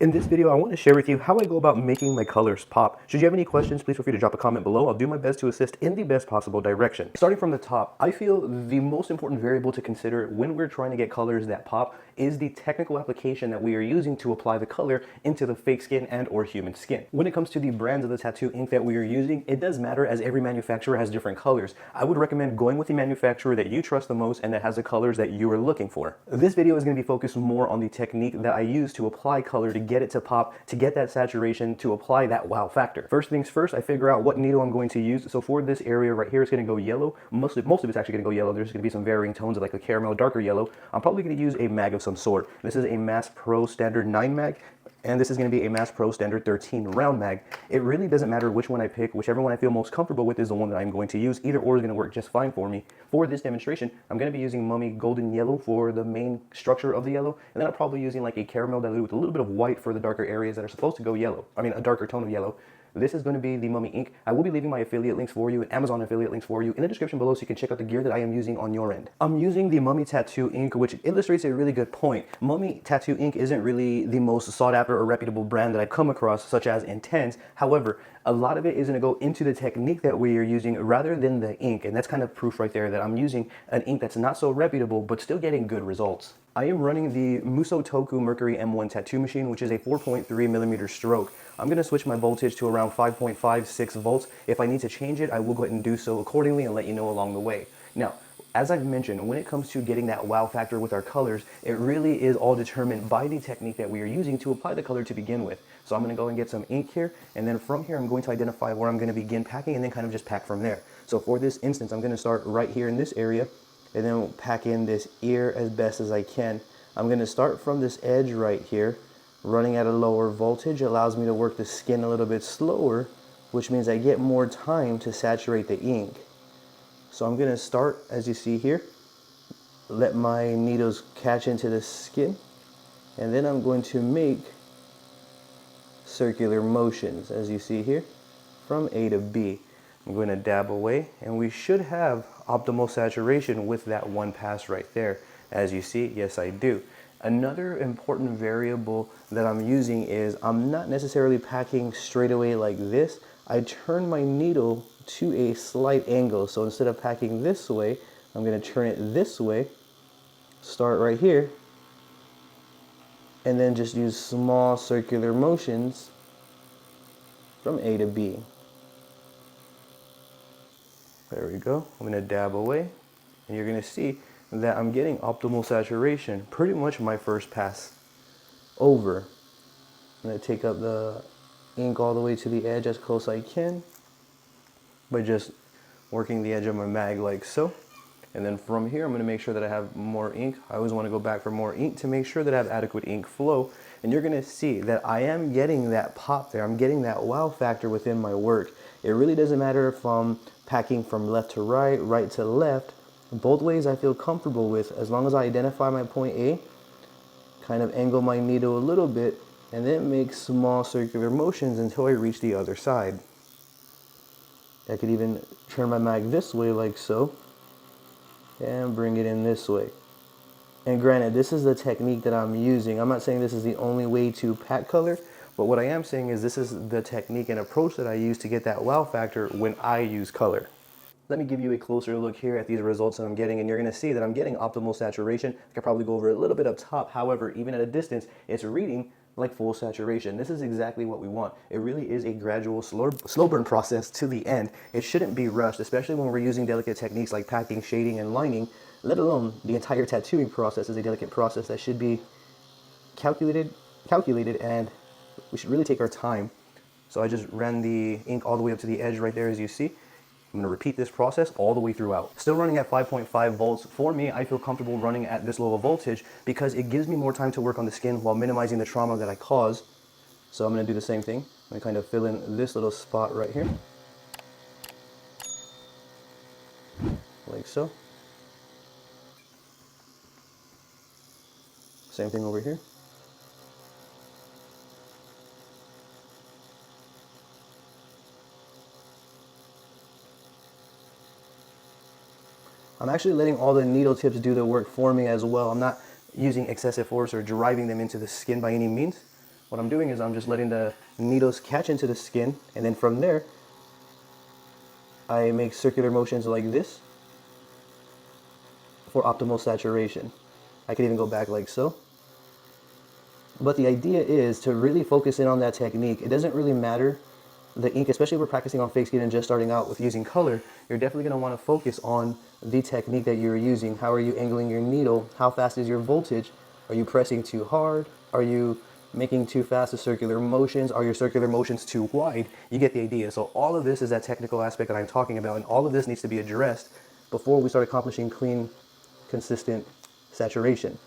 In this video, I want to share with you how I go about making my colors pop. Should you have any questions, please feel free to drop a comment below. I'll do my best to assist in the best possible direction. Starting from the top, I feel the most important variable to consider when we're trying to get colors that pop is the technical application that we are using to apply the color into the fake skin and or human skin. When it comes to the brands of the tattoo ink that we are using, it does matter as every manufacturer has different colors. I would recommend going with the manufacturer that you trust the most and that has the colors that you are looking for. This video is going to be focused more on the technique that I use to apply color to get it to pop, to get that saturation, to apply that wow factor. First things first, I figure out what needle I'm going to use. So for this area right here, it's going to go yellow. Most of it's actually going to go yellow. There's going to be some varying tones of like a caramel, darker yellow. I'm probably going to use a mag of some sort. This is a Mass Pro Standard 9 mag. And this is going to be a Mass Pro Standard 13 round mag. It really doesn't matter which one I pick. Whichever one I feel most comfortable with is the one that I'm going to use. Either or is going to work just fine for me. For this demonstration, I'm going to be using Mummy Golden Yellow for the main structure of the yellow. And then I'm probably using like a caramel diluted with a little bit of white for the darker areas that are supposed to go yellow. I mean, a darker tone of yellow. This is going to be the Mummy ink. I will be leaving my affiliate links for you and Amazon affiliate links for you in the description below so you can check out the gear that I am using on your end. I'm using the Mummy Tattoo ink, which illustrates a really good point. Mummy Tattoo ink isn't really the most sought after or reputable brand that I've come across, such as Intense. However, a lot of it is going to go into the technique that we are using rather than the ink. And that's kind of proof right there that I'm using an ink that's not so reputable, but still getting good results. I am running the MusoToku Mercury M1 tattoo machine, which is a 4.3mm stroke. I'm going to switch my voltage to around 5.56 volts. If I need to change it, I will go ahead and do so accordingly and let you know along the way. Now, as I've mentioned, when it comes to getting that wow factor with our colors, it really is all determined by the technique that we are using to apply the color to begin with. So I'm going to go and get some ink here, and then from here I'm going to identify where I'm going to begin packing and then kind of just pack from there. So for this instance, I'm going to start right here in this area and then pack in this ear as best as I can. I'm going to start from this edge right here. Running at a lower voltage allows me to work the skin a little bit slower, which means I get more time to saturate the ink. So I'm going to start, as you see here, let my needles catch into the skin, and then I'm going to make circular motions, as you see here, from A to B. I'm going to dab away, and we should have optimal saturation with that one pass right there. As you see, yes, I do. Another important variable that I'm using is I'm not necessarily packing straight away like this. I turn my needle to a slight angle. So instead of packing this way, I'm going to turn it this way, start right here, and then just use small circular motions from A to B. There we go. I'm going to dab away, and you're going to see that I'm getting optimal saturation pretty much my first pass over. I'm going to take up the ink all the way to the edge as close as I can by just working the edge of my mag like so. And then from here I'm going to make sure that I have more ink. I always want to go back for more ink to make sure that I have adequate ink flow. And you're going to see that I am getting that pop there. I'm getting that wow factor within my work. It really doesn't matter if I'm packing from left to right, right to left. Both ways I feel comfortable with, as long as I identify my point A, kind of angle my needle a little bit, and then make small circular motions until I reach the other side. I could even turn my mag this way like so, and bring it in this way. And granted, this is the technique that I'm using. I'm not saying this is the only way to pack color, but what I am saying is this is the technique and approach that I use to get that wow factor when I use color. Let me give you a closer look here at these results that I'm getting, and you're going to see that I'm getting optimal saturation. I could probably go over a little bit up top. However, even at a distance, it's reading like full saturation. This is exactly what we want. It really is a gradual, slow burn process to the end. It shouldn't be rushed, especially when we're using delicate techniques like packing, shading, and lining, let alone the entire tattooing process is a delicate process that should be calculated, and we should really take our time. So I just ran the ink all the way up to the edge right there, as you see. I'm going to repeat this process all the way throughout. Still running at 5.5 volts. For me, I feel comfortable running at this low of voltage because it gives me more time to work on the skin while minimizing the trauma that I cause. So I'm going to do the same thing. I'm going to kind of fill in this little spot right here. Like so. Same thing over here. I'm actually letting all the needle tips do the work for me as well. I'm not using excessive force or driving them into the skin by any means. what I'm doing is I'm just letting the needles catch into the skin, and then from there, I make circular motions like this for optimal saturation. I can even go back like so. But the idea is to really focus in on that technique. It doesn't really matter the ink, especially if we're practicing on fake skin and just starting out with using color. You're definitely going to want to focus on the technique that you're using. How are you angling your needle? How fast is your voltage? Are you pressing too hard? Are you making too fast the circular motions? Are your circular motions too wide? You get the idea. So all of this is that technical aspect that I'm talking about, and all of this needs to be addressed before we start accomplishing clean, consistent saturation.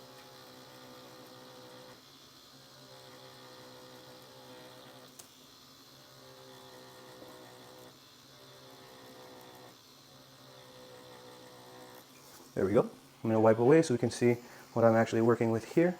There we go. I'm going to wipe away so we can see what I'm actually working with here.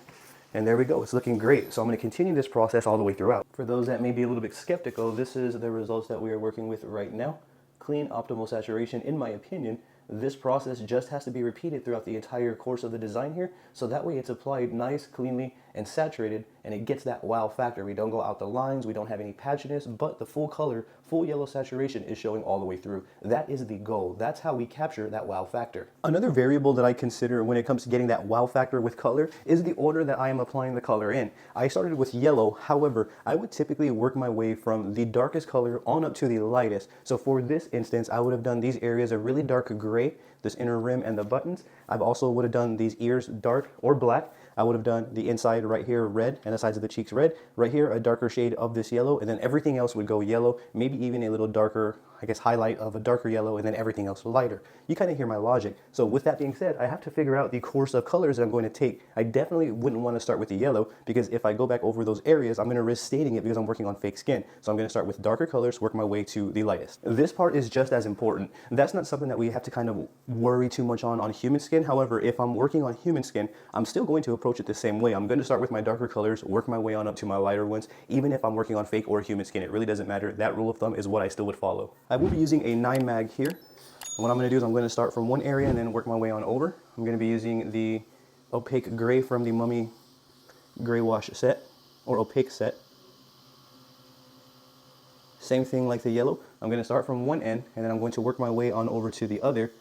And there we go. It's looking great. So I'm going to continue this process all the way throughout. For those that may be a little bit skeptical, this is the results that we are working with right now. Clean, optimal saturation. In my opinion, this process just has to be repeated throughout the entire course of the design here. So that way it's applied nice, cleanly, and saturated, and it gets that wow factor. We don't go out the lines, we don't have any patchiness, but the full color, full yellow saturation is showing all the way through. That is the goal. That's how we capture that wow factor. Another variable that I consider when it comes to getting that wow factor with color is the order that I am applying the color in. I started with yellow, however, I would typically work my way from the darkest color on up to the lightest. So for this instance, I would have done these areas a really dark gray, this inner rim and the buttons. I've also would have done these ears dark or black. I would have done the inside right here red and the sides of the cheeks red. Right here a darker shade of this yellow, and then everything else would go yellow, maybe even a little darker, I guess, highlight of a darker yellow, and then everything else lighter. You kind of hear my logic. So with that being said, I have to figure out the course of colors that I'm going to take. I definitely wouldn't want to start with the yellow, because if I go back over those areas, I'm going to risk staining it because I'm working on fake skin. So I'm going to start with darker colors, work my way to the lightest. This part is just as important. That's not something that we have to kind of worry too much on human skin. However, if I'm working on human skin, I'm still going to approach it the same way. I'm going to start with my darker colors, work my way on up to my lighter ones, even if I'm working on fake or human skin. It really doesn't matter. That rule of thumb is what I still would follow. I will be using a 9 mag here. What I'm going to do is I'm going to start from one area and then work my way on over. I'm going to be using the opaque gray from the Mummy Gray Wash set, or opaque set. Same thing like the yellow. I'm going to start from one end and then I'm going to work my way on over to the other.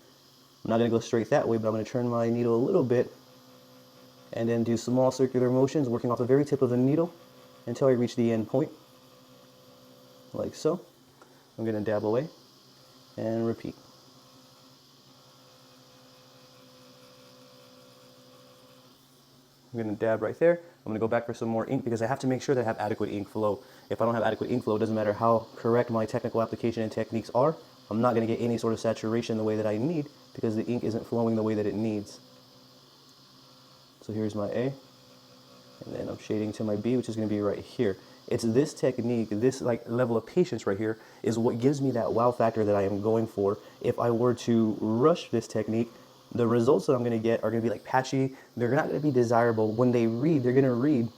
I'm not going to go straight that way, but I'm going to turn my needle a little bit and then do small circular motions, working off the very tip of the needle until I reach the end point, like so. I'm going to dab away and repeat. I'm going to dab right there. I'm going to go back for some more ink because I have to make sure that I have adequate ink flow. If I don't have adequate ink flow, it doesn't matter how correct my technical application and techniques are, I'm not going to get any sort of saturation the way that I need because the ink isn't flowing the way that it needs. So here's my A, and then I'm shading to my B, which is going to be right here. It's this technique, this like level of patience right here is what gives me that wow factor that I am going for. If I were to rush this technique, the results that I'm going to get are going to be like patchy. They're not going to be desirable. When they read, they're going to read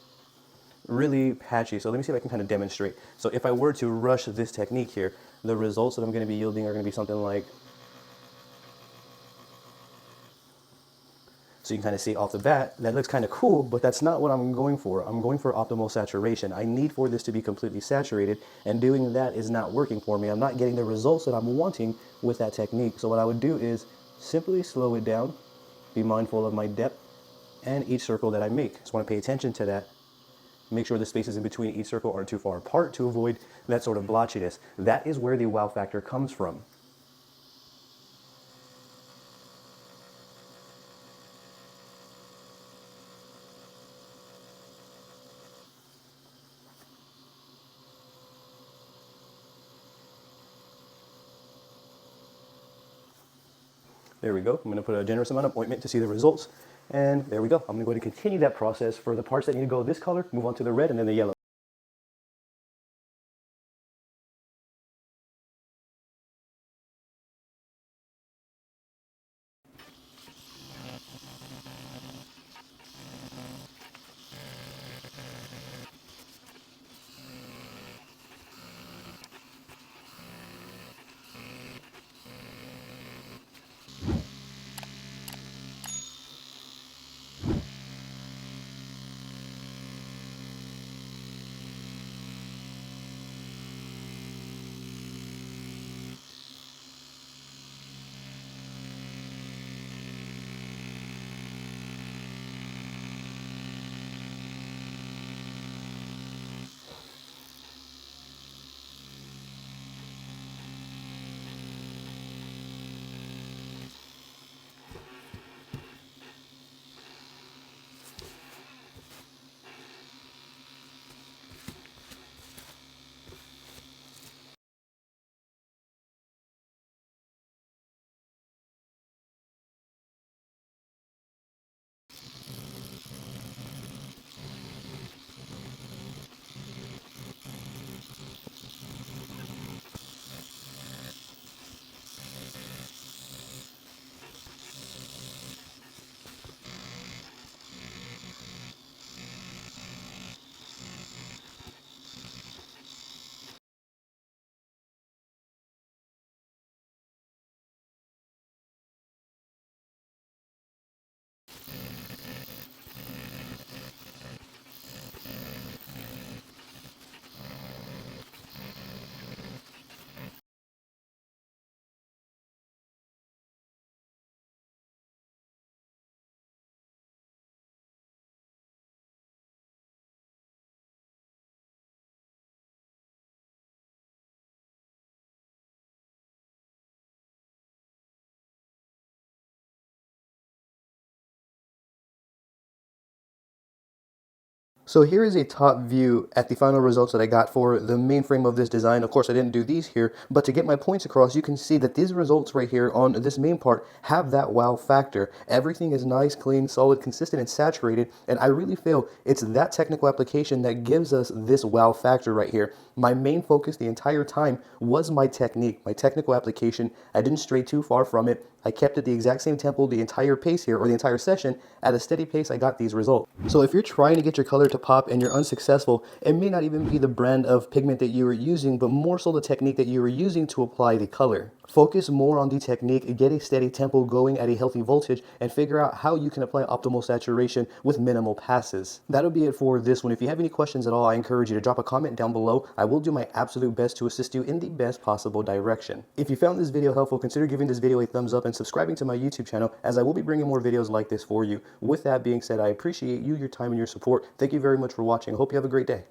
really patchy. So let me see if I can kind of demonstrate. So if I were to rush this technique here, the results that I'm going to be yielding are going to be something like, so you can kind of see off the bat, that looks kind of cool, but that's not what I'm going for. I'm going for optimal saturation. I need for this to be completely saturated, and doing that is not working for me. I'm not getting the results that I'm wanting with that technique. So what I would do is simply slow it down, be mindful of my depth and each circle that I make. Just want to pay attention to that. Make sure the spaces in between each circle aren't too far apart to avoid that sort of blotchiness. That is where the wow factor comes from. There we go. I'm going to put a generous amount of ointment to see the results. And there we go. I'm going to go ahead and continue that process for the parts that need to go this color, move on to the red and then the yellow. So here is a top view at the final results that I got for the main frame of this design. Of course, I didn't do these here, but to get my points across, you can see that these results right here on this main part have that wow factor. Everything is nice, clean, solid, consistent, and saturated, and I really feel it's that technical application that gives us this wow factor right here. My main focus the entire time was my technique, my technical application. I didn't stray too far from it. I kept at the exact same tempo the entire pace here, or the entire session. At a steady pace, I got these results. So if you're trying to get your color to pop and you're unsuccessful, it may not even be the brand of pigment that you were using, but more so the technique that you were using to apply the color. Focus more on the technique, get a steady tempo going at a healthy voltage, and figure out how you can apply optimal saturation with minimal passes. That'll be it for this one. If you have any questions at all, I encourage you to drop a comment down below. I will do my absolute best to assist you in the best possible direction. If you found this video helpful, consider giving this video a thumbs up and subscribing to my YouTube channel, as I will be bringing more videos like this for you. With that being said, I appreciate you, your time, and your support. Thank you very much for watching. I hope you have a great day.